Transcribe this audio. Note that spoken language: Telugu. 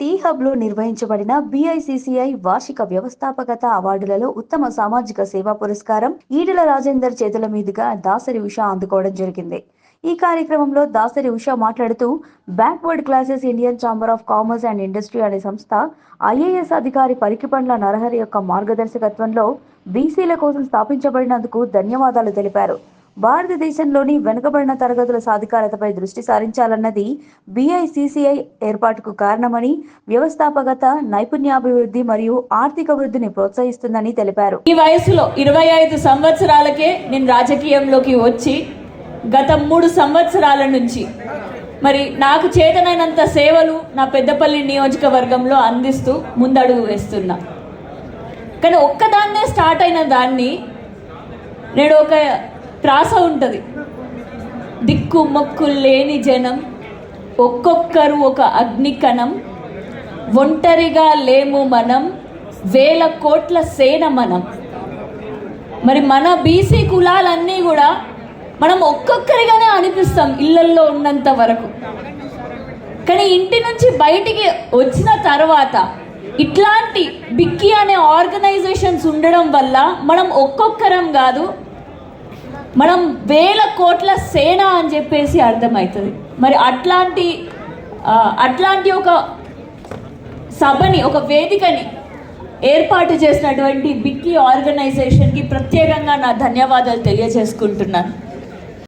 టీ హబ్లో నిర్వహించబడిన BICCI వార్షిక వ్యవస్థాపకత అవార్డులలో ఉత్తమ సామాజిక సేవా పురస్కారం ఈటెల రాజేందర్ చేతుల మీదుగా దాసరి ఉష అందుకోవడం జరిగింది. ఈ కార్యక్రమంలో దాసరి ఉష మాట్లాడుతూ backward classes Indian chamber of commerce and industry అనే సంస్థ IAS అధికారి పరికిపండ్ల నరహరి యొక్క మార్గదర్శకత్వంలో బీసీల కోసం స్థాపించబడినందుకు ధన్యవాదాలు తెలిపారు. భారతదేశంలోని వెనుకబడిన తరగతుల సాధికారతపై దృష్టి సారించాలన్నది BICCI ఏర్పాటుకు కారణమని, వ్యవస్థాపకత, నైపుణ్యాభివృద్ధి మరియు ఆర్థిక వృద్ధిని ప్రోత్సహిస్తుందని తెలిపారు. ఈ వయసులో 25 సంవత్సరాలకే నేను రాజకీయంలోకి వచ్చి గత 3 సంవత్సరాల నుంచి మరి నాకు చేతనైనంత సేవలు నా పెద్దపల్లి నియోజకవర్గంలో అందిస్తూ ముందడుగు వేస్తున్నా. కానీ ఒక్కదాన్నే స్టార్ట్ అయిన దాన్ని నేను ఒక త్రాస ఉంటుంది. దిక్కు మొక్కు లేని జనం, ఒక్కొక్కరు ఒక అగ్నికణం, ఒంటరిగా లేము మనం, వేల కోట్ల సేన మనం. మరి మన బీసీ కులాలన్నీ కూడా మనం ఒక్కొక్కరిగానే అనిపిస్తాం ఇళ్లల్లో ఉన్నంత వరకు. కానీ ఇంటి నుంచి బయటికి వచ్చిన తర్వాత ఇట్లాంటి బిక్కీ అనే ఆర్గనైజేషన్స్ ఉండడం వల్ల మనం ఒక్కొక్కరం కాదు, మనం వేల కోట్ల సేన అని చెప్పేసి అర్థమవుతుంది. మరి అట్లాంటి ఒక సభని, ఒక వేదికని ఏర్పాటు చేసినటువంటి బిక్కీ ఆర్గనైజేషన్కి ప్రత్యేకంగా నా ధన్యవాదాలు తెలియజేసుకుంటున్నాను.